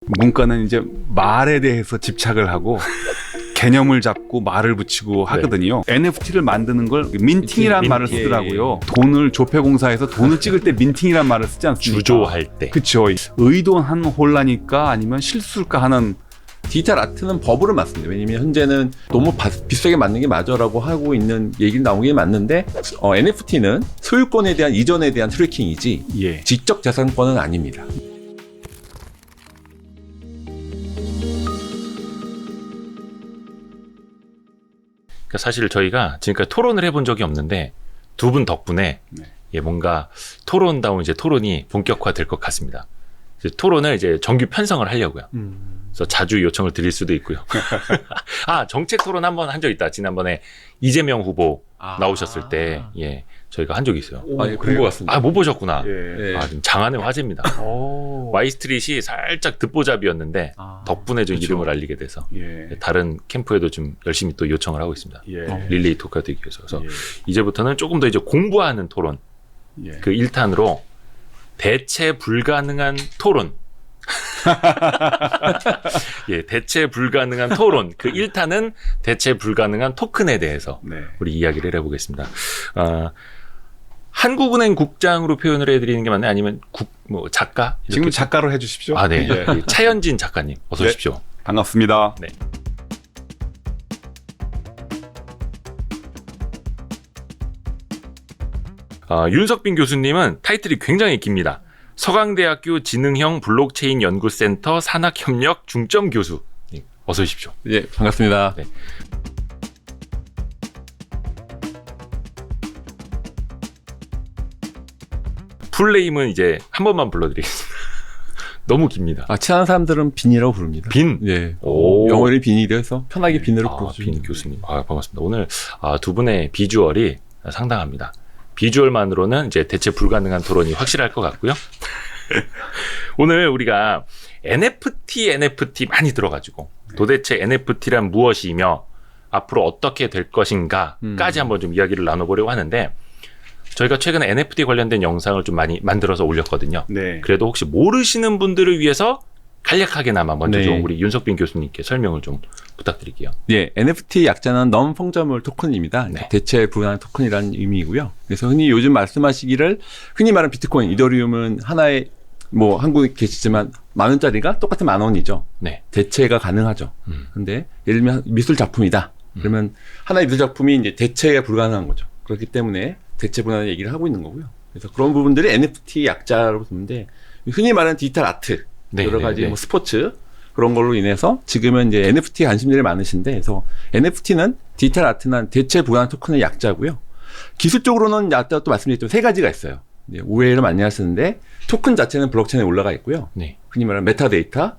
문과는 이제 말에 대해서 집착을 하고 개념을 잡고 말을 붙이고 하거든요. NFT를 만드는 걸 민팅이라는 말을 쓰더라고요. 돈을 조폐공사에서 돈을 찍을 때 민팅이라는 말을 쓰지 않습니까? 주조할 때. 그렇죠. 의도한 혼란일까 아니면 실수일까 하는. 디지털 아트는 법으로 맞습니다. 왜냐면 현재는 너무 비싸게 맞는 게 맞아라고 하고 있는 얘기는 나오긴 맞는데 NFT는 소유권에 대한 이전에 대한 트래킹이지 예. 지적 재산권은 아닙니다. 그러니까 사실 저희가 지금까지 토론을 해본 적이 없는데 두 분 덕분에 네. 예, 뭔가 토론다운 이제 토론이 본격화될 것 같습니다. 이제 토론을 이제 정규 편성을 하려고요. 그래서 자주 요청을 드릴 수도 있고요. 아, 정책 토론 한번 한 적 있다. 지난번에 이재명 후보 나오셨을 때, 예, 저희가 한 적이 있어요. 예, 본 것 같습니다. 아, 못 보셨구나. 예. 아, 지금 장안의 화제입니다. 와이스트릿이 살짝 듣보잡이었는데 덕분에 좀 그렇죠. 이름을 알리게 돼서 예. 다른 캠프에도 좀 열심히 또 요청을 하고 있습니다. 예. 릴레이 토크가 되기 위해서. 그래서 예. 이제부터는 조금 더 이제 공부하는 토론, 예. 그 1탄으로 대체 불가능한 토론. 예, 대체 불가능한 토론. 그 1탄은 대체 불가능한 토큰에 대해서 네. 우리 이야기를 해보겠습니다. 한국은행 국장으로 표현을 해드리는 게 맞나요? 아니면 작가? 이렇게? 지금 작가로 해주십시오. 아, 네. 예. 차현진 작가님, 어서 네. 오십시오. 반갑습니다. 네. 윤석빈 교수님은 타이틀이 굉장히 깁니다. 서강대학교 지능형 블록체인 연구센터 산학협력 중점 교수. 어서 오십시오. 예, 반갑습니다. 네. 풀네임은 이제 한 번만 불러드리겠습니다. 너무 깁니다. 친한 사람들은 빈이라고 부릅니다. 빈? 예. 오. 영어를 빈이 돼서 편하게 빈으로 부르시면 빈 교수님. 반갑습니다. 오늘 두 분의 비주얼이 상당합니다. 비주얼만으로는 이제 대체 불가능한 토론이 확실할 것 같고요. 오늘 우리가 NFT 많이 들어가지고 도대체 NFT란 무엇이며 앞으로 어떻게 될 것인가까지 한번 좀 이야기를 나눠보려고 하는데 저희가 최근에 NFT 관련된 영상을 좀 많이 만들어서 올렸거든요. 네. 그래도 혹시 모르시는 분들을 위해서 간략하게나마 먼저 네. 좀 우리 윤석빈 교수님께 설명을 좀 부탁드릴게요. 예, NFT 약자는 non-fungible 토큰입니다. 네. 대체 불가능한 토큰이라는 의미이고요. 그래서 흔히 요즘 말씀하시기를 흔히 말하는 비트코인, 이더리움은 하나에 한국에 계시지만 10,000원짜리가 똑같은 10,000원이죠. 네. 대체가 가능하죠. 근데 예를 들면 미술 작품이다. 그러면 하나의 미술 작품이 이제 대체가 불가능한 거죠. 그렇기 때문에 대체 불가능한 얘기를 하고 있는 거고요. 그래서 그런 부분들이 NFT 약자라고 보는데 흔히 말하는 디지털 아트, 네, 여러 가지 네. 스포츠 그런 걸로 인해서 지금은 이제 NFT 관심들이 많으신데, 그래서 NFT는 디지털 아트나 대체 불가능한 토큰의 약자고요. 기술적으로는 아까 또 말씀드렸지만 세 가지가 있어요. 오해를 많이 하시는데 토큰 자체는 블록체인에 올라가 있고요. 네. 흔히 말하는 메타데이터,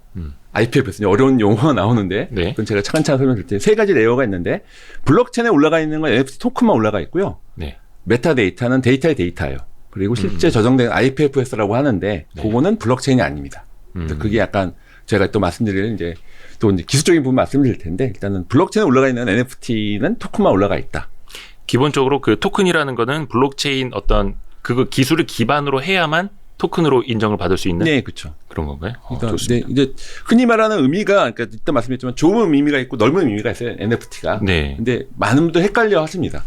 IPFS, 어려운 용어가 나오는데 네. 그건 제가 차근차근 설명드릴 때 세 가지 레이어가 있는데 블록체인에 올라가 있는 건 NFT 토큰만 올라가 있고요. 네. 메타데이터는 데이터의 데이터예요. 그리고 실제 저장된 IPFS라고 하는데 네. 그거는 블록체인이 아닙니다. 그래서 그게 약간 제가 또 말씀드릴 이제 기술적인 부분 말씀드릴 텐데 일단은 블록체인에 올라가 있는 NFT는 토큰만 올라가 있다. 기본적으로 그 토큰이라는 거는 블록체인 어떤 그거 기술을 기반으로 해야만 토큰으로 인정을 받을 수 있는 네, 그렇죠. 그런 건가요? 그러니까 좋습니다. 이제 흔히 말하는 의미가 그러니까 일단 말씀드렸지만 좁은 의미가 있고 넓은 의미가 있어요. NFT가. 네. 근데 많은 분들 헷갈려 하십니다.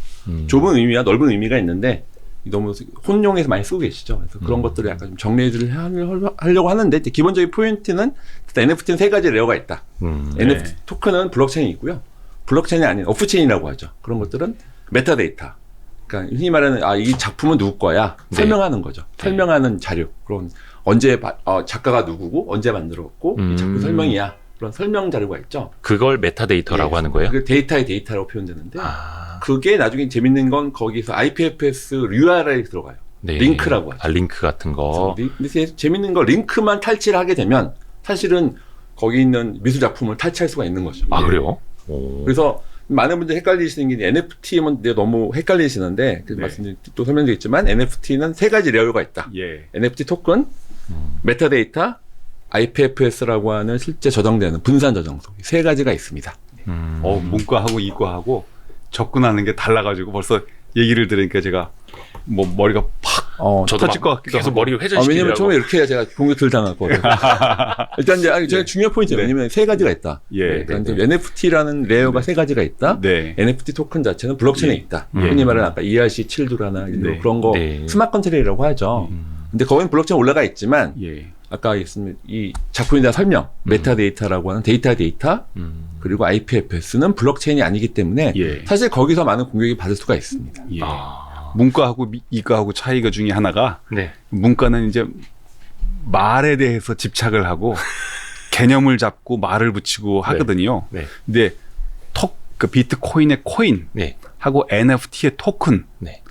좁은 의미와 넓은 의미가 있는데 너무 혼용해서 많이 쓰고 계시죠. 그래서 그런 것들을 약간 좀 정리를 하려고 하는데 기본적인 포인트는 NFT는 세 가지 레어가 있다. NFT 네. 토큰은 블록체인이 있고요. 블록체인이 아닌 오프체인이라고 하죠. 그런 것들은 메타데이터. 그러니까 흔히 말하는 이 작품은 누구 거야 네. 설명하는 거죠. 설명하는 자료. 그런 언제 작가가 누구고 언제 만들었고 이 작품 설명이야. 그런 설명 자료가 있죠. 그걸 메타데이터라고 하는 거예요? 그게 데이터의 데이터라고 표현되는데 그게 나중에 재밌는 건 거기서 IPFS URL이 들어가요. 네. 링크라고 하죠. 링크 같은 거. 근데 재밌는 건 링크만 탈취를 하게 되면 사실은 거기 있는 미술 작품을 탈취할 수가 있는 거죠. 그래요? 오. 그래서 많은 분들이 헷갈리시는 게 NFT면 너무 헷갈리시는데 네. 또 설명드리겠지만 NFT는 세 가지 레이어가 있다. 예. NFT 토큰, 메타데이터, IPFS라고 하는 실제 저장되는 분산 저장소 세 가지가 있습니다. 문과하고 이과하고 접근하는 게 달라가지고 벌써 얘기를 들으니까 제가 머리가 팍 저도 터질 막 것 같기도 계속 하고. 머리가 회전시키려고. 왜냐면 처음에 이렇게 해야 제가 공격들 당했거든요. 일단 이제 제가 중요한 포인트예요. 왜냐면 세 가지가 있다. 예. 그러니까 이제 NFT라는 레이어가 세 가지가 있다. 네. NFT 토큰 자체는 블록체인에 있다. 흔히 말하는 아까 ERC 7도라나 네. 그런 거 네. 스마트 컨트롤이라고 하죠. 근데 거기는 블록체인 올라가 있지만 예. 아까 있으면 이 작품에 대한 설명, 메타데이터라고 하는 데이터 그리고 IPFS는 블록체인이 아니기 때문에 예. 사실 거기서 많은 공격이 받을 수가 있습니다. 예. 아. 문과하고 이과하고 차이가 중에 하나가 네. 문과는 이제 말에 대해서 집착을 하고 개념을 잡고 말을 붙이고 하거든요. 네. 근데 그 비트코인의 코인 네. 하고 NFT의 토큰 네.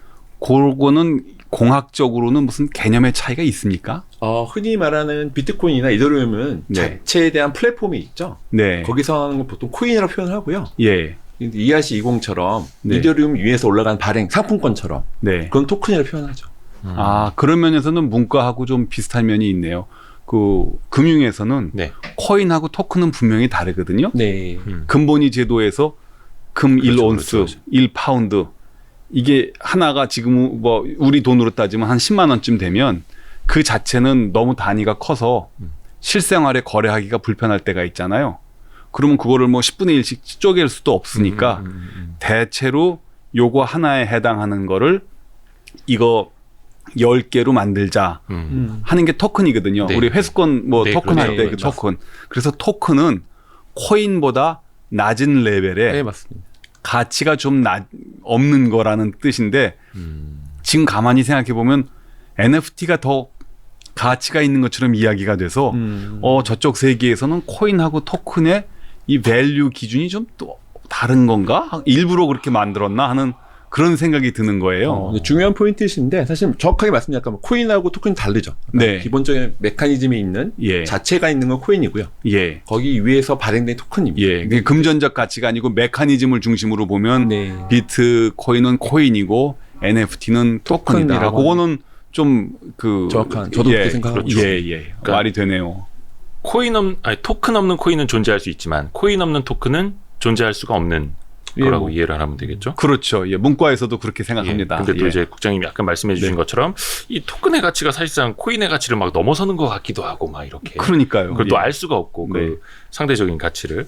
그거는 공학적으로는 무슨 개념의 차이가 있습니까? 흔히 말하는 비트코인이나 이더리움은 네. 자체에 대한 플랫폼이 있죠. 네. 거기서 하는 건 보통 코인이라고 표현을 하고요. 예. ERC20처럼 네. 이더리움 위에서 올라간 발행 상품권처럼 네. 그건 토큰이라고 표현하죠. 아, 그런 면에서는 문과하고 좀 비슷한 면이 있네요. 그 금융에서는 네. 코인하고 토큰은 분명히 다르거든요. 네. 금본위 제도에서 금 그렇죠, 1온스, 그렇죠. 1파운드 이게 하나가 지금 뭐 우리 돈으로 따지면 한 10만 원쯤 되면 그 자체는 너무 단위가 커서 실생활에 거래하기가 불편할 때가 있잖아요. 그러면 그거를 뭐 10분의 1씩 쪼갤 수도 없으니까 대체로 요거 하나에 해당하는 거를 이거 10개로 만들자 하는 게 토큰이거든요. 네. 우리 회수권 뭐 네, 토큰 할 때 그렇죠. 그 토큰. 그래서 토큰은 코인보다 낮은 레벨의 네, 맞습니다. 가치가 좀 없는 거라는 뜻인데 지금 가만히 생각해 보면 NFT가 더 가치가 있는 것처럼 이야기가 돼서 저쪽 세계에서는 코인하고 토큰의 이 밸류 기준이 좀 또 다른 건가? 일부러 그렇게 만들었나 하는 그런 생각이 드는 거예요. 근데 중요한 포인트이신데 사실 정확하게 말씀드리면 코인하고 토큰이 다르죠. 네. 기본적인 메커니즘이 있는 예. 자체가 있는 건 코인이고요. 예. 거기 위에서 발행된 토큰입니다. 예. 그게 금전적 가치가 아니고 메커니즘을 중심으로 보면 네. 비트코인은 코인이고 NFT는 토큰이다. 토큰이라고 그거는 좀 그 정확한 저도 그렇게 생각하고 예, 예. 그러니까 말이 되네요. 토큰 없는 코인은 존재할 수 있지만 코인 없는 토큰은 존재할 수가 없는 예, 거라고 뭐. 이해를 하면 되겠죠. 그렇죠. 예. 문과에서도 그렇게 생각합니다. 근데 또 예. 이제 국장님이 아까 말씀해 주신 네. 것처럼 이 토큰의 가치가 사실상 코인의 가치를 막 넘어서는 것 같기도 하고 막 이렇게. 그러니까요. 그걸 또 예. 알 수가 없고 네. 그 상대적인 가치를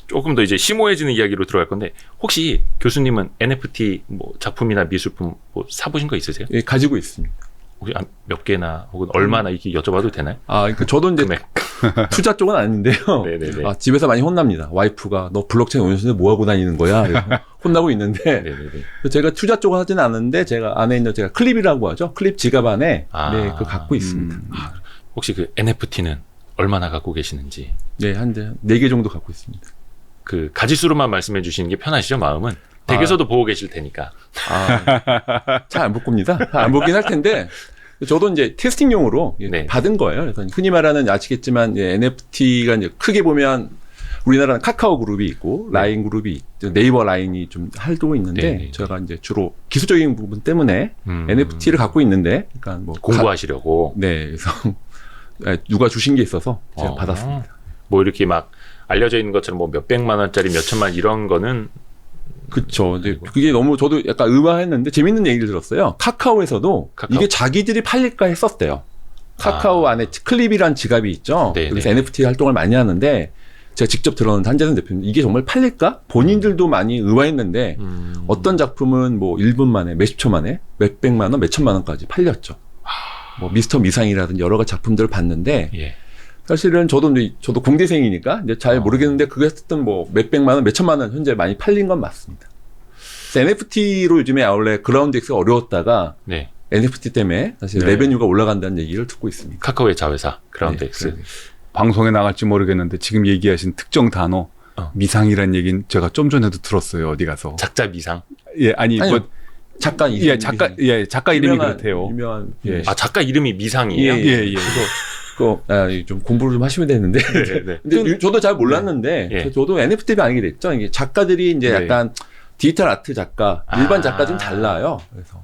조금 더 이제 심오해지는 이야기로 들어갈 건데 혹시 교수님은 NFT 뭐 작품이나 미술품 뭐 사보신 거 있으세요? 예, 가지고 있습니다. 혹시 몇 개나 혹은 얼마나 이렇게 여쭤봐도 되나요? 그러니까 저도 이제 금액. 투자 쪽은 아닌데요. 네네네. 집에서 많이 혼납니다. 와이프가 너 블록체인 운영하는데 뭐 하고 다니는 거야? 이래서 혼나고 있는데 네네네. 제가 투자 쪽은 하지는 않는데 제가 안에 있는 제가 클립이라고 하죠. 클립 지갑 안에 아. 네, 그거 갖고 있습니다. 혹시 그 NFT는 얼마나 갖고 계시는지 네, 한 4개 정도 갖고 있습니다. 그 가지수로만 말씀해 주시는 게 편하시죠, 마음은? 댁에서도 보고 계실 테니까. 잘 안 바꿉니다. 안 보긴 할 텐데 저도 이제 테스팅용으로 네. 받은 거예요. 그래서 흔히 말하는 아시겠지만 NFT가 이제 크게 보면 우리나라는 카카오 그룹이 있고 라인 그룹이 있죠. 네이버 라인이 좀 활동이 있는데 네. 제가 이제 주로 기술적인 부분 때문에 NFT를 갖고 있는데, 그러니까 뭐 공부하시려고. 네, 그래서 누가 주신 게 있어서 제가 어. 받았습니다. 뭐 이렇게 막 알려져 있는 것처럼 뭐 몇백만 원짜리 몇천만 이런 거는 그렇죠. 이제 그게 너무 저도 약간 의아했는데 재밌는 얘기를 들었어요. 카카오에서도 카카오? 이게 자기들이 팔릴까 했었대요. 카카오 안에 클립이란 지갑이 있죠. 네, 그래서 네. NFT 활동을 많이 하는데 제가 직접 들었는데 한재선 대표님 이게 정말 팔릴까? 본인들도 많이 의아했는데 어떤 작품은 뭐 1분 만에 몇십 초 만에 몇백만 원, 몇천만 원까지 팔렸죠. 뭐 미스터 미상이라든지 여러 가지 작품들을 봤는데 예. 사실은 저도 공대생이니까 이제 잘 모르겠는데 그게 어쨌든 뭐 몇백만 원, 몇천만 원 현재 많이 팔린 건 맞습니다. NFT로 요즘에 원래 그라운드엑스가 어려웠다가 네. NFT 때문에 사실 네. 레베뉴가 올라간다는 얘기를 듣고 있습니다. 카카오의 자회사 그라운드엑스. 네, 방송에 나갈지 모르겠는데 지금 얘기하신 특정 단어 미상이란 얘기는 제가 좀 전에도 들었어요. 어디 가서. 작자 미상. 예, 아니 아니요. 뭐 작가 이름, 예, 작가 이름이 그렇대요. 유명한 예. 아 작가 이름이 미상이에요? 예. 좀 공부를 좀 하시면 되는데. 네, 네. 근데 저도 잘 몰랐는데 예. 저도 NFT 때문에 알게 됐죠. 이게 작가들이 이제 네. 약간 디지털 아트 작가, 일반 아. 작가 좀 달라요. 그래서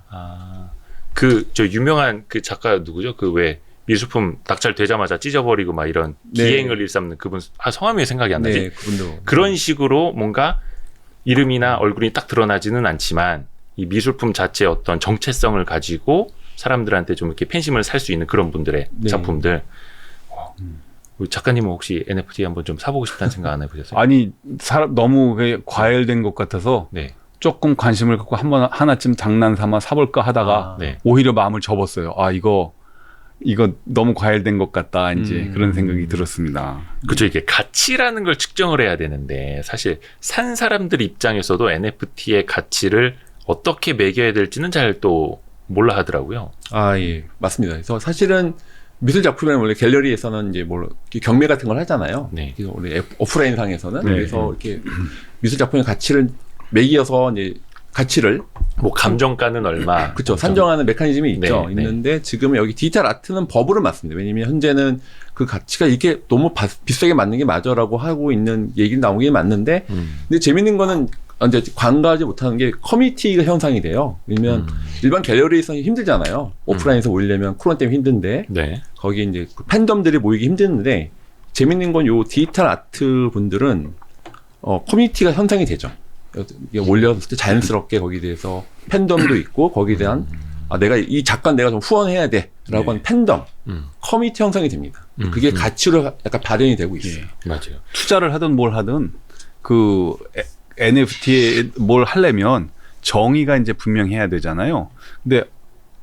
그 저 유명한 그 작가 누구죠? 그 왜 미술품 낙찰 되자마자 찢어버리고 막 이런 네. 기행을 일삼는 그분 성함이 왜 생각이 안 나지? 그분도 그런 식으로 뭔가 이름이나 얼굴이 딱 드러나지는 않지만 이 미술품 자체의 어떤 정체성을 가지고 사람들한테 좀 이렇게 팬심을 살 수 있는 그런 분들의 네. 작품들. 우리 작가님은 혹시 NFT 한번 좀 사보고 싶다는 생각 안 해보셨어요? 아니 너무 과열된 것 같아서 네. 조금 관심을 갖고 하나쯤 장난삼아 사볼까 하다가 네. 오히려 마음을 접었어요. 아 이거 너무 과열된 것 같다 이제 그런 생각이 들었습니다. 그렇죠. 이게 가치라는 걸 측정을 해야 되는데 사실 산 사람들 입장에서도 NFT의 가치를 어떻게 매겨야 될지는 잘 또 몰라 하더라고요. 아, 예. 맞습니다. 그래서 사실은 미술 작품이라는 원래 갤러리에서는 이제 경매 같은 걸 하잖아요. 네. 그래서 원래 오프라인 상에서는 네. 그래서 이렇게 미술 작품의 가치를 매기어서 이제 가치를 뭐 감정가는 얼마. 그렇죠. 산정하는 메커니즘이 있죠. 네, 있는데 지금 여기 디지털 아트는 법으로 맞습니다. 왜냐면 현재는 그 가치가 이게 너무 비싸게 맞는 게 맞아라고 하고 있는 얘기는 나오긴 맞는데 근데 재밌는 거는 이제 관가하지 못하는 게 커뮤니티가 형성이 돼요. 왜냐면 일반 갤러리에서는 힘들잖아요. 오프라인에서 올리려면 코로나 때문에 힘든데 네. 거기 이제 그 팬덤들이 모이기 힘드는데 재밌는 건 요 디지털 아트 분들은 커뮤니티가 형성이 되죠. 이게 올렸을 때 자연스럽게 거기에 대해서 팬덤도 있고 거기에 대한 내가 이 작가는 내가 좀 후원해야 돼라고 하는 팬덤 커뮤니티 형성이 됩니다. 그게 가치로 약간 발현이 되고 있어요. 예. 맞아요. 투자를 하든 뭘 하든 그 NFT에 뭘 하려면 정의가 이제 분명해야 되잖아요. 근데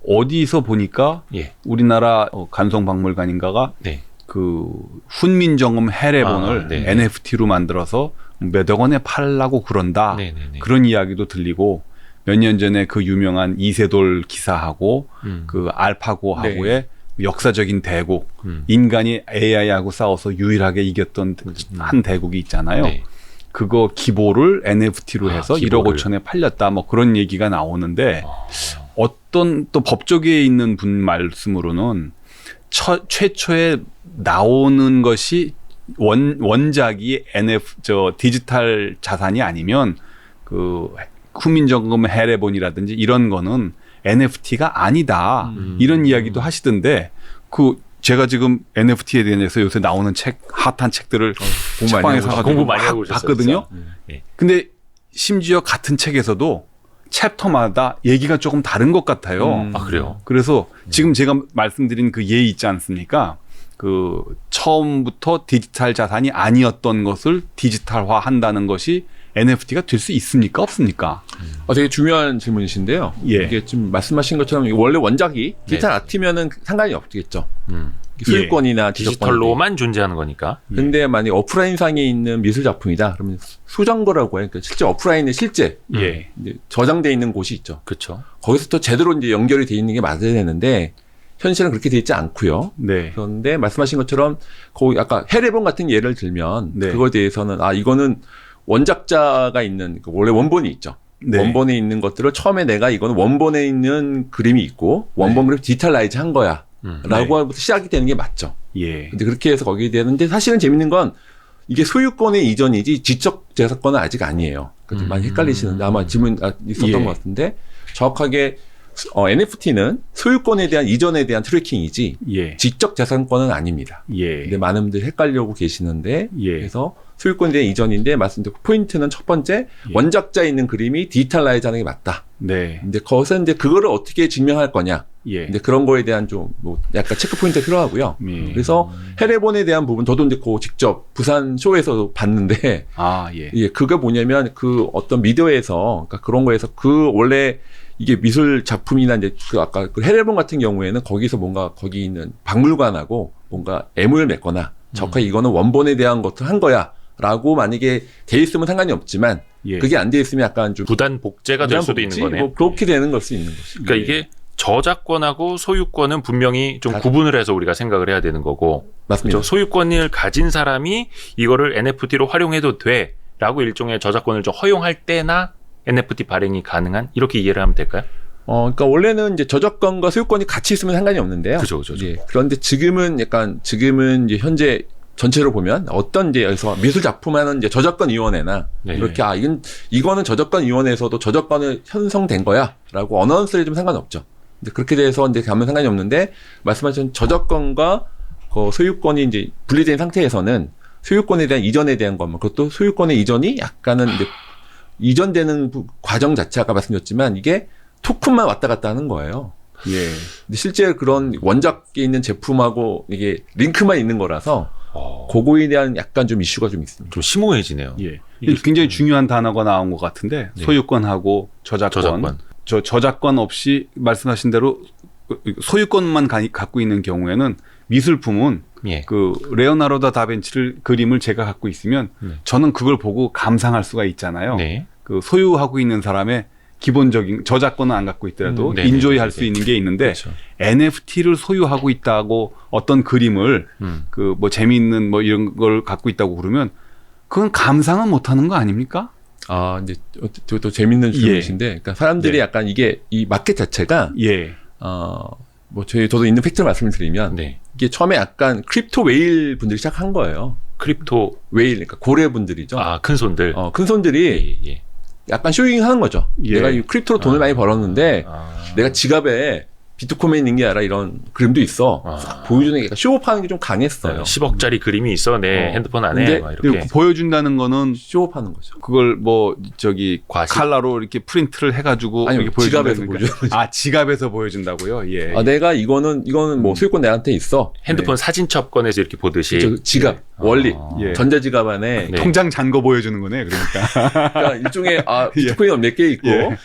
어디서 보니까 예. 우리나라 간송박물관인가가 네. 그 훈민정음 해례본을 네. NFT로 만들어서 몇억 원에 팔라고 그런다. 네네네. 그런 이야기도 들리고 몇 년 전에 그 유명한 이세돌 기사하고 그 알파고하고의 역사적인 대국, 인간이 AI하고 싸워서 유일하게 이겼던 한 대국이 있잖아요. 네. 그거 기보를 NFT로 해서 1억 기보를. 5천에 팔렸다. 뭐 그런 얘기가 나오는데 어떤 또 법조계에 있는 분 말씀으로는 최초에 나오는 것이 원작이 디지털 자산이 아니면 그 훈민정음 해례본이라든지 이런 거는 NFT가 아니다. 이런 이야기도 하시던데 제가 지금 NFT에 대해서 요새 나오는 핫한 책들을 책방에 사가지고 공부 많이 하고 봤거든요. 네. 근데 심지어 같은 책에서도 챕터마다 얘기가 조금 다른 것 같아요. 아, 그래요? 그래서 지금 제가 말씀드린 그 예 있지 않습니까? 그 처음부터 디지털 자산이 아니었던 것을 디지털화 한다는 것이 NFT가 될 수 있습니까? 없습니까? 되게 중요한 질문이신데요. 예. 이게 지금 말씀하신 것처럼 원래 원작이 디지털 아트면은 상관이 없겠죠. 소유권이나 디지털로만 존재하는 거니까. 근데 만약 오프라인 상에 있는 미술 작품이다. 그러면 수정거라고 해요. 그러니까 실제 오프라인에 실제 예. 이제 저장돼 있는 곳이 있죠. 그렇죠. 거기서 또 제대로 이제 연결이 돼 있는 게 맞아야 되는데 현실은 그렇게 돼 있지 않고요. 네. 그런데 말씀하신 것처럼 거기 아까 해례본 같은 예를 들면 네. 그거에 대해서는 이거는 원작자가 있는 원래 원본이 있죠. 네. 원본에 있는 것들을 처음에 내가 이거는 원본에 있는 그림이 있고 원본 그림 디지털라이즈 한 거야. 라고 하면서 시작이 되는 게 맞죠. 예. 근데 그렇게 해서 거기에 되는데 사실은 재밌는 건 이게 소유권의 이전이지 지적 재산권은 아직 아니에요. 그러니까 많이 헷갈리시는데 아마 질문 있었던 예. 것 같은데 정확하게 NFT는 소유권에 대한 이전에 대한 트래킹이지 예. 지적 재산권은 아닙니다. 예. 근데 많은 분들이 헷갈려고 계시는데 예. 그래서 소유권에 대한 이전인데 말씀드린 포인트는 첫 번째 예. 원작자에 있는 그림이 디지털라이즈 하는 게 맞다. 네. 근데 거기서 이제 그거를 어떻게 증명할 거냐. 예. 근데 그런 거에 대한 좀 뭐 약간 체크 포인트가 필요하고요. 예. 그래서 해례본에 대한 부분 저도 이제 그 직접 부산 쇼에서 봤는데 예. 예, 그게 뭐냐면 그 어떤 미디어에서 그러니까 그런 거에서 그 원래 이게 미술 작품이나 이제 그 아까 그 해례본 같은 경우에는 거기서 뭔가 거기 있는 박물관하고 뭔가 애무를 맺거나 정확하게 이거는 원본에 대한 것을 한 거야라고 만약에 돼 있으면 상관이 없지만 예. 그게 안 돼 있으면 약간 좀 부단 복제가 될 수도 있는 거네요. 뭐 그렇게 되는 걸 수 있는 거죠. 그러니까 이게 저작권하고 소유권은 분명히 좀 구분을 해서 우리가 생각을 해야 되는 거고. 맞습니다. 그렇죠? 소유권을 가진 사람이 이거를 NFT로 활용해도 돼라고 일종의 저작권을 좀 허용할 때나 NFT 발행이 가능한 이렇게 이해를 하면 될까요? 그러니까 원래는 이제 저작권과 소유권이 같이 있으면 상관이 없는데요. 그죠. 예, 그런데 지금은 이제 현재 전체로 보면 어떤 이제 여기서 미술 작품하는 이제 저작권위원회나 네. 이렇게 이거는 저작권위원회에서도 저작권을 형성된 거야라고 어나운스를 좀 상관없죠. 근데 그렇게 돼서 이제 가면 상관이 없는데 말씀하신 저작권과 그 소유권이 이제 분리된 상태에서는 소유권에 대한 이전에 대한 것만 그것도 소유권의 이전이 약간은 이제 이전되는 과정 자체 아까 말씀드렸지만 이게 토큰만 왔다 갔다 하는 거예요. 예. 근데 실제 그런 원작에 있는 제품하고 이게 링크만 있는 거라서 그거에 대한 약간 좀 이슈가 좀 있습니다. 좀 심오해지네요. 예. 굉장히 중요한 단어가 나온 것 같은데 네. 소유권하고 저작권. 저작권 없이 말씀하신 대로 소유권만 갖고 있는 경우에는 미술품은 예. 그 레오나르도 다빈치를 그림을 제가 갖고 있으면 저는 그걸 보고 감상할 수가 있잖아요. 네. 그 소유하고 있는 사람의 기본적인 저작권은 안 갖고 있더라도 네네. 인조이할 수 있는 게 있는데 그렇죠. NFT를 소유하고 있다고 어떤 그림을 그 뭐 재미있는 뭐 이런 걸 갖고 있다고 그러면 그건 감상은 못하는 거 아닙니까? 아, 이제 또 재밌는 질문이신데, 그러니까 사람들이 네. 약간 이게 이 마켓 자체가 예. 뭐 저도 있는 팩트를 말씀을 드리면 네. 이게 처음에 약간 크립토 웨일 분들이 시작한 거예요. 크립토 웨일, 그러니까 고래 분들이죠. 큰 손들. 큰 손들이 예, 예. 약간 쇼잉 하는 거죠. 예. 내가 이 크립토로 돈을 많이 벌었는데 내가 지갑에 비트코인이 있는 게 아니라 이런 그림도 있어. 싹 보여주는 게 약간 쇼업하는 게 좀 강했어요. 10억짜리 그림이 있어 내 핸드폰 안에 근데 막 그리고 이렇게. 보여준다는 거는 쇼업하는 거죠. 그걸 뭐 저기 과시? 칼라로 이렇게 프린트를 해가지고 아니요, 이렇게 보여준다는 지갑에서 거니까. 보여주는 아, 지갑에서 보여준다고요? 예. 내가 이거는 뭐 소유권 내한테 있어. 핸드폰 사진첩 꺼내서 이렇게 보듯이. 저 지갑 원리 예. 전자지갑 안에 네. 통장 잔거 보여주는 거네. 그러니까. 그러니까 일종의 비트코인 몇 개 있고 예.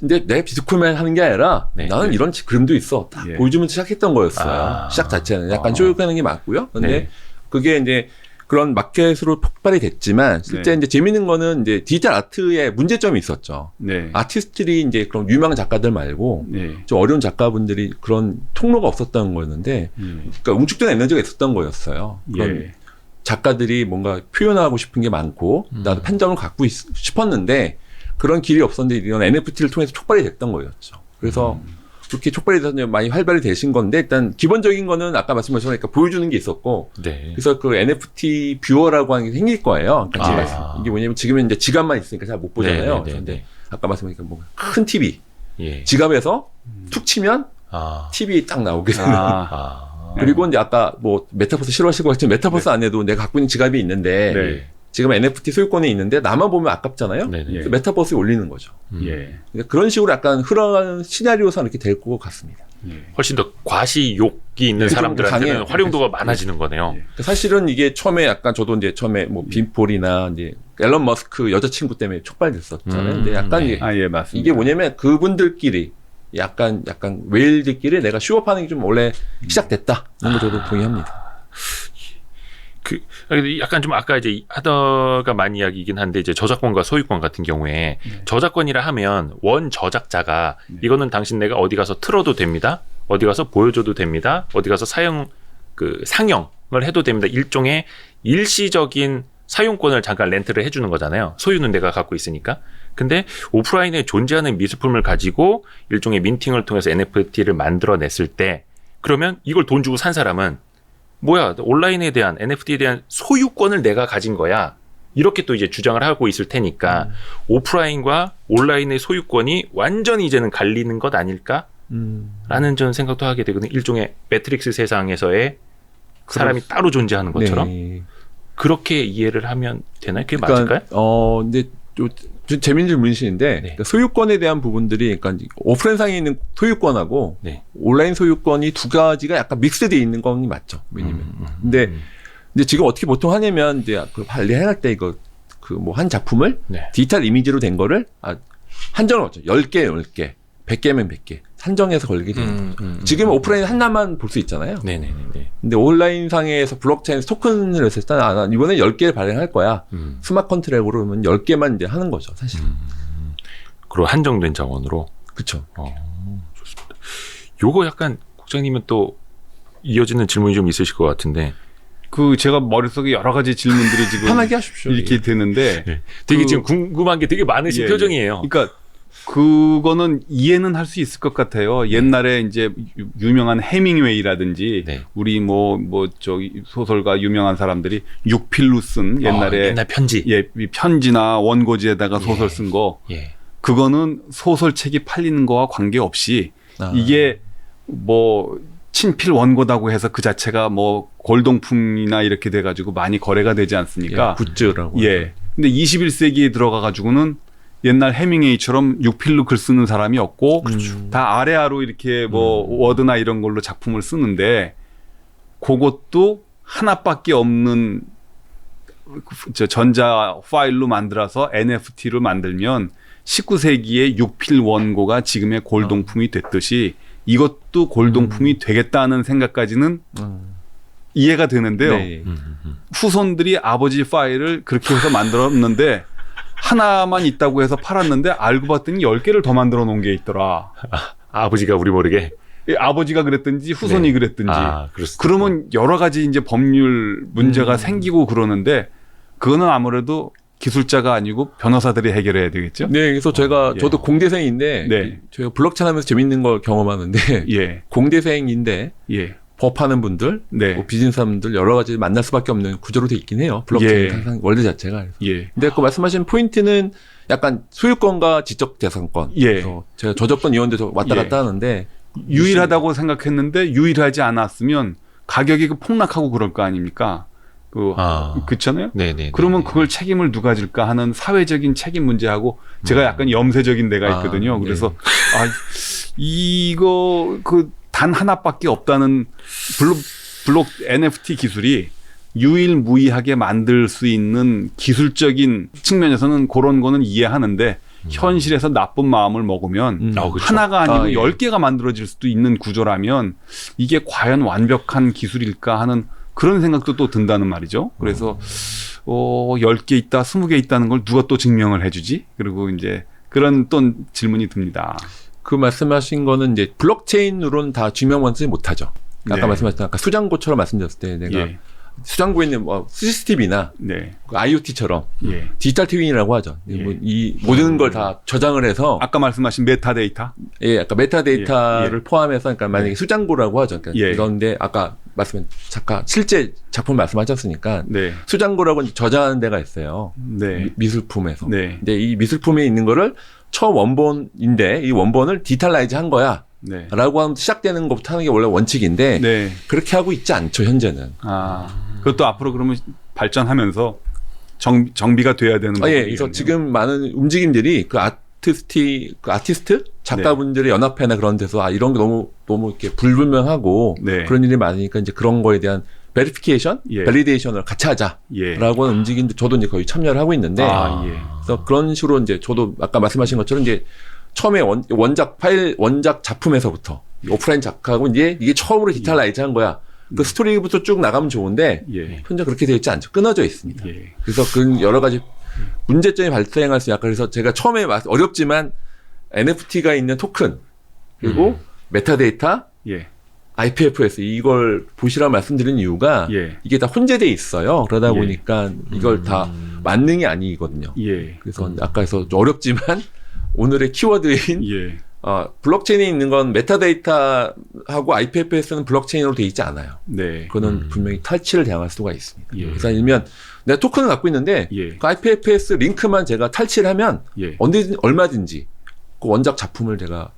근데 내가 비트코인만 하는 게 아니라 네. 나는 이런 그림도 있어. 딱 예. 보여주면서 시작했던 거였어요. 시작 자체는 약간 쇼익하는 게 맞고요. 근데 네. 그게 이제 그런 마켓으로 폭발이 됐지만 실제 네. 이제 재밌는 거는 이제 디지털 아트에 문제점이 있었죠. 네. 아티스트들이 이제 그런 유명한 작가들 말고 네. 좀 어려운 작가분들이 그런 통로가 없었던 거였는데 그러니까 웅축된 에너지가 있었던 거였어요. 그런 예. 작가들이 뭔가 표현하고 싶은 게 많고 나도 판점을 갖고 싶었는데 그런 길이 없었는데 이런 NFT를 통해서 촉발이 됐던 거였죠. 그래서 그렇게 촉발이 돼서 많이 활발히 되신 건데 일단 기본적인 거는 아까 말씀하셨으니까 보여주는 게 있었고 네. 그래서 그 NFT 뷰어라고 하는 게 생길 거예요. 그러니까 아. 이게 뭐냐면 지금은 이제 지갑만 있으니까 잘 못 보잖아요. 네, 네, 네, 근데 네. 아까 말씀하니까 뭐 큰 TV 예. 지갑에서 툭 치면 아. TV 딱 나오게 되는. 아. 그리고 이제 아까 뭐 메타버스 싫어하시고 하지만 메타버스 안에도 내가 갖고 있는 지갑이 있는데 네. 지금 NFT 소유권이 있는데 나만 보면 아깝잖아요. 네네. 그래서 메타버스에 올리는 거죠. 예. 그러니까 그런 식으로 약간 흘러가는 시나리오상 이렇게 될 것 같습니다. 훨씬 더 과시욕이 있는 좀 사람들한테는 강해요. 활용도가 많아지는 거네요. 예. 그러니까 사실은 이게 처음에 약간 저도 이제 처음에 뭐 빈폴이나 이제 앨런 머스크 여자친구 때문에 촉발됐었잖아요. 근데 약간 네. 이게, 아, 예, 맞습니다. 이게 뭐냐면 그분들끼리 약간 웨일들끼리 내가 쇼업하는 게 좀 원래 시작됐다. 이런 거 저도 동의합니다. 약간 좀 아까 이제 하다가 많이 이야기이긴 한데 이제 저작권과 소유권 같은 경우에 저작권이라 하면 원 저작자가 이거는 당신 내가 어디 가서 틀어도 됩니다. 어디 가서 보여줘도 됩니다. 어디 가서 상영을 해도 됩니다. 일종의 일시적인 사용권을 잠깐 렌트를 해주는 거잖아요. 소유는 내가 갖고 있으니까. 근데 오프라인에 존재하는 미술품을 가지고 일종의 민팅을 통해서 NFT를 만들어냈을 때 그러면 이걸 돈 주고 산 사람은 뭐야, 온라인에 대한 NFT에 대한 소유권을 내가 가진 거야. 이렇게 또 이제 주장을 하고 있을 테니까 오프라인과 온라인의 소유권이 완전히 이제는 갈리는 것 아닐까? 라는 전 생각도 하게 되거든요. 일종의 매트릭스 세상에서의 사람이 따로 존재하는 것처럼 네. 그렇게 이해를 하면 되나요? 그게 그러니까, 맞을까요? 근데 좀 재밌는 질문이신데 네. 그러니까 소유권에 대한 부분들이 그러니까 오프라인상에 있는 소유권하고 네. 온라인 소유권이 두 가지가 약간 믹스되어 있는 건 맞죠. 왜냐면 근데 지금 어떻게 보통 하냐면 이제 그 관리할 때 이거 그 뭐 한 작품을 네. 디지털 이미지로 된 거를 한정을 하죠. 10개, 10개, 100개면 100개 산정해서 걸게 되는 거죠. 지금 오프라인 하나만 볼 수 있잖아요. 네네네. 근데 온라인 상에서 블록체인에서 토큰을 했을 때 이번에 10개를 발행할 거야. 스마트 컨트랙으로 그러면 10개만 이제 하는 거죠, 사실. 그리고 한정된 자원으로. 그렇죠. 좋습니다. 요거 약간 국장님은 또 이어지는 질문이 좀 있으실 것 같은데. 그 제가 머릿속에 여러 가지 질문들이 지금 편하게 하십시오. 이렇게 되는데 되게 지금 궁금한 게 되게 많으신 예, 표정이에요. 그러니까 그거는 이해는 할 수 있을 것 같아요. 옛날에 이제 유명한 해밍웨이라든지 네. 우리 뭐 저기 소설가 유명한 사람들이 육필로 쓴 옛날에 옛날 편지. 이 편지나 원고지에다가 소설 쓴 거 예. 그거는 소설책이 팔리는 거와 관계없이 이게 뭐 친필 원고다고 해서 그 자체가 뭐 골동품이나 이렇게 돼가지고 많이 거래가 되지 않습니까? 굿즈라고. 예. 근데 21세기에 들어가 가지고는 옛날 해밍웨이처럼 6필로 글 쓰는 사람이 없고 다 아래아로 이렇게 뭐 워드나 이런 걸로 작품을 쓰는데 그것도 하나밖에 없는 저 전자 파일로 만들어서 NFT를 만들면 19세기의 6필 원고가 지금의 골동품이 됐듯이 이것도 골동품이 되겠다는 생각까지는 이해가 되는데요. 네. 후손들이 아버지 파일을 그렇게 해서 만들었는데 하나만 있다고 해서 팔았는데 알고 봤더니 10개를 더 만들어 놓은 게 있더라. 아버지가 우리 모르게. 아버지가 그랬든지 후손이 네. 그랬든지. 그럴 수도 그러면 여러 가지 이제 법률 문제가 생기고 그러는데 그거는 아무래도 기술자가 아니고 변호사들이 해결해야 되겠죠. 네, 그래서 제가 예. 저도 공대생인데 네. 제가 블록체인 하면서 재밌는 걸 경험하는데 예, 공대생인데 예, 법하는 분들, 네, 뭐 비즈니스하는 여러 가지 만날 수밖에 없는 구조로 돼 있긴 해요. 블록체인 예. 항상 원래 자체가. 예, 근데 그 말씀하신 포인트는 약간 소유권과 지적재산권. 예. 그래서 제가 저작권 이용도 왔다 예. 갔다 하는데 유일하다고 생각했는데 유일하지 않았으면 가격이 폭락하고 그럴 거 아닙니까? 그렇잖아요. 네네. 그러면 그걸 책임을 누가 질까 하는 사회적인 책임 문제하고 제가 약간 염세적인 데가 있거든요. 그래서 이거 단 하나밖에 없다는 블록 NFT 기술이 유일무이하게 만들 수 있는 기술적인 측면에서는 그런 거는 이해하는데 현실에서 나쁜 마음을 먹으면 그렇죠. 하나가 아니고 예. 10개가 만들어질 수도 있는 구조라면 이게 과연 완벽한 기술일까 하는 그런 생각도 또 든다는 말이죠. 그래서 10개 있다, 20개 있다는 걸 누가 또 증명을 해주지? 그리고 이제 그런 또 질문이 듭니다. 그 말씀하신 거는 이제 블록체인으로는 다 증명만 쓰지 못하죠. 아까 네. 말씀하셨던 아까 수장고처럼 말씀드렸을 때 내가 예, 수장고에 있는 뭐 CCTV나 네, IoT처럼 예. 디지털 트윈이라고 하죠. 예. 뭐 이 모든 걸 다 저장을 해서 아까 말씀하신 메타데이터? 예, 아까 메타데이터를 예. 포함해서 그러니까 만약에 예. 수장고라고 하죠. 그러니까 예. 이런데 아까 잠깐 실제 작품 말씀하셨으니까 네, 수장고라고 저장하는 데가 있어요. 네, 미술품에서. 네, 근데 이 미술품에 있는 거를 처원본인데 이 원본을 디지털라이즈 한 거야. 네, 라고 하면 시작되는 것부터 하는 게 원래 원칙인데 네. 그렇게 하고 있지 않죠, 현재는. 그것도 앞으로 그러면 발전하면서 정비가 돼야 되는 거예요. 예, 그래서 지금 많은 움직임들이 그 아티스트 작가분들의 연합회나 그런 데서 이런 게 너무 이렇게 불분명하고 네. 그런 일이 많으니까 이제 그런 거에 대한 베리피케이션, 예. 발리데이션을 같이 하자라고 예. 하는 움직임도 저도 이제 거의 참여를 하고 있는데 예. 그래서 그런 식으로 이제 저도 아까 말씀하신 것처럼 이제 처음에 원작 작품에서부터 오프라인 작가하고 이제 이게 처음으로 디지털라이즈 한 거야. 그 스토리부터 쭉 나가면 좋은데 예. 현재 그렇게 되어 있지 않죠. 끊어져 있습니다. 예. 그래서 그 여러 가지 문제점이 발생할 수 있어요. 그래서 제가 처음에 어렵지만 NFT가 있는 토큰 그리고 메타데이터, 예. IPFS 이걸 보시라고 말씀드린 이유가 예. 이게 다 혼재돼 있어요. 그러다 예. 보니까 이걸 다 만능이 아니거든요. 예. 그래서 아까 해서 어렵지만 오늘의 키워드인 예. 블록체인에 있는 건 메타데이터하고 IPFS는 블록체인으로 돼 있지 않아요. 네. 그거는 분명히 탈취를 당할 수가 있습니다. 예. 그래서 일면 내가 토큰을 갖고 있는데 예. 그 IPFS 링크만 제가 탈취를 하면 예. 언제든 얼마든지 그 원작 작품을 제가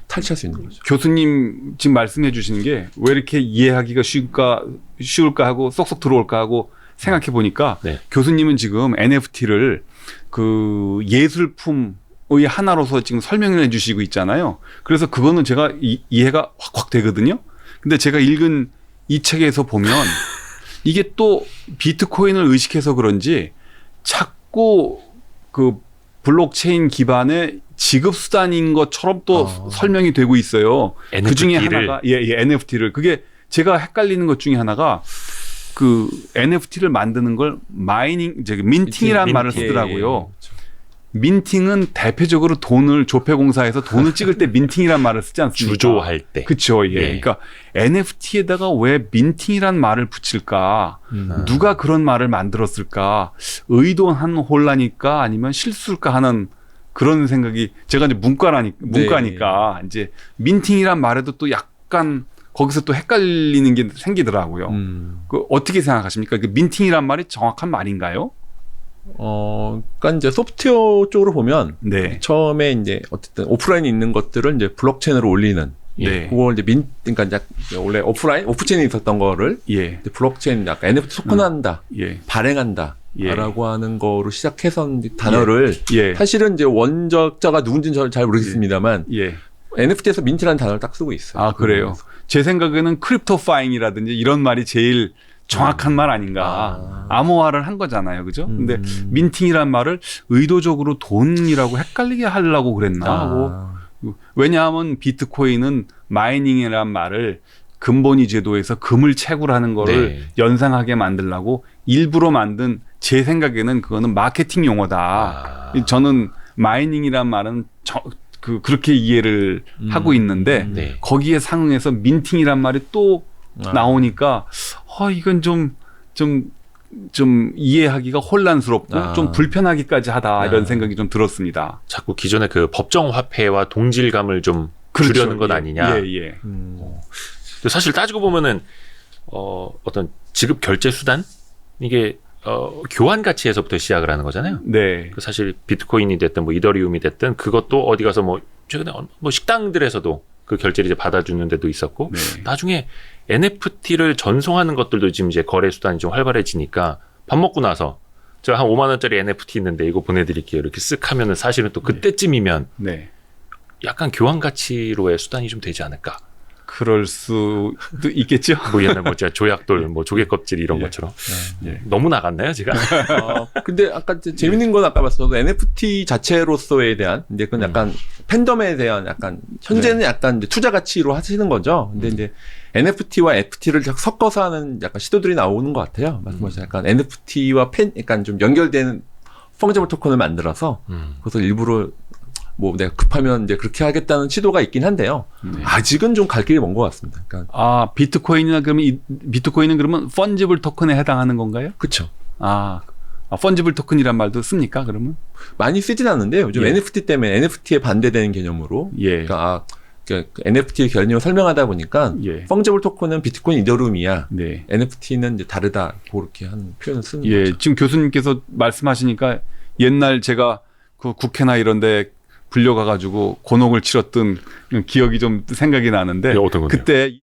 탈취할 수 있는 거죠. 교수님 지금 말씀해 주시는 게 왜 이렇게 이해하기가 쉬울까 하고 쏙쏙 들어올까 하고 생각해 보니까 네. 교수님은 지금 NFT를 그 예술품의 하나로서 지금 설명을 해 주시고 있잖아요. 그래서 그거는 제가 이해가 확확 되거든요. 근데 제가 읽은 이 책에서 보면 이게 또 비트코인을 의식해서 그런지 자꾸 그 블록체인 기반의 지급 수단인 것처럼 또 설명이 되고 있어요. NFT를. 그 중에 하나가 NFT를 그게 제가 헷갈리는 것 중에 하나가 그 NFT를 만드는 걸 민팅이라는 말을 쓰더라고요. 민팅은 대표적으로 조폐공사에서 돈을 찍을 때 민팅이라는 말을 쓰지 않습니까? 주조할 때. 그렇죠. 예. 예. 그러니까 NFT에다가 왜 민팅이란 말을 붙일까? 누가 그런 말을 만들었을까? 의도한 혼란일까? 아니면 실수일까 하는 그런 생각이 제가 이제 문과니까 이제 민팅이란 말에도 또 약간 거기서 또 헷갈리는 게 생기더라고요. 그 어떻게 생각하십니까? 그 민팅이란 말이 정확한 말인가요? 그러니까 이제 소프트웨어 쪽으로 보면 네. 처음에 이제 어쨌든 오프라인에 있는 것들을 이제 블록체인으로 올리는 네. 그걸 이제 그러니까 이제 원래 오프체인에 있었던 거를 예. 이제 블록체인 약간 NFT 토큰한다, 예. 발행한다 예. 라고 하는 거로 시작해서 단어를 예. 사실은 이제 원작자가 누군지는 저는 잘 모르겠습니다만 예. NFT에서 민트라는 단어를 딱 쓰고 있어요. 아, 그래요. 제 생각에는 크립토파잉이라든지 이런 말이 제일 정확한 말 아닌가. 암호화를 한 거잖아요. 그죠? 근데 민팅이란 말을 의도적으로 돈이라고 헷갈리게 하려고 그랬나 하고. 왜냐하면 비트코인은 마이닝이란 말을 금본위 제도에서 금을 채굴하는 거를 네. 연상하게 만들려고 일부러 만든 제 생각에는 그거는 마케팅 용어다. 저는 마이닝이란 말은 그렇게 이해를 하고 있는데 네. 거기에 상응해서 민팅이란 말이 또 나오니까 이건 좀 이해하기가 혼란스럽고 좀 불편하기까지 하다 이런 생각이 좀 들었습니다. 자꾸 기존의 그 법정 화폐와 동질감을 좀 주려는 것 아니냐. 예. 근데 사실 따지고 보면은 어떤 지급 결제 수단 이게 교환 가치에서부터 시작을 하는 거잖아요. 네. 사실 비트코인이 됐든 뭐 이더리움이 됐든 그것도 어디 가서 뭐 최근에 뭐 식당들에서도 그 결제를 이제 받아주는 데도 있었고 네. 나중에 NFT를 전송하는 것들도 지금 이제 거래 수단이 좀 활발해지니까 밥 먹고 나서 저 한 5만 원짜리 NFT 있는데 이거 보내드릴게요 이렇게 쓱 하면은 사실은 또 그때쯤이면 네. 약간 교환 가치로의 수단이 좀 되지 않을까. 그럴 수도 있겠죠. 뭐 옛날 뭐 제가 조약돌, 뭐 조개 껍질 이런 예. 것처럼 예. 너무 나갔나요, 제가? 근데 아까 재밌는 건 아까 봤어도 NFT 자체로서에 대한 이제 그건 약간 팬덤에 대한 약간 현재는 약간 이제 투자 가치로 하시는 거죠. 근데 이제 NFT와 FT를 섞어서 하는 약간 시도들이 나오는 것 같아요. 말씀하신 약간 NFT와 약간 좀 연결되는 펑저블 토큰을 만들어서 그것을 일부러 뭐 내가 급하면 이제 그렇게 하겠다는 시도가 있긴 한데요. 아직은 좀 갈 길이 먼 것 같습니다. 그러니까 비트코인이나 그러면 비트코인은 그러면 펀지블 토큰에 해당하는 건가요? 그렇죠. 펀지블 토큰이란 말도 씁니까? 그러면? 많이 쓰진 않는데 요즘 예. NFT 때문에 NFT에 반대되는 개념으로 예. 그러니까 NFT의 개념을 설명하다 보니까 예. 펑저블 토큰은 비트코인 이더리움이야. 네. NFT는 이제 다르다. 그렇게 하는 표현을 쓰는 예. 거죠. 지금 교수님께서 말씀하시니까 옛날 제가 그 국회나 이런데 불려가가지고 곤혹을 치렀던 기억이 좀 생각이 나는데 어떤 건데요? 그때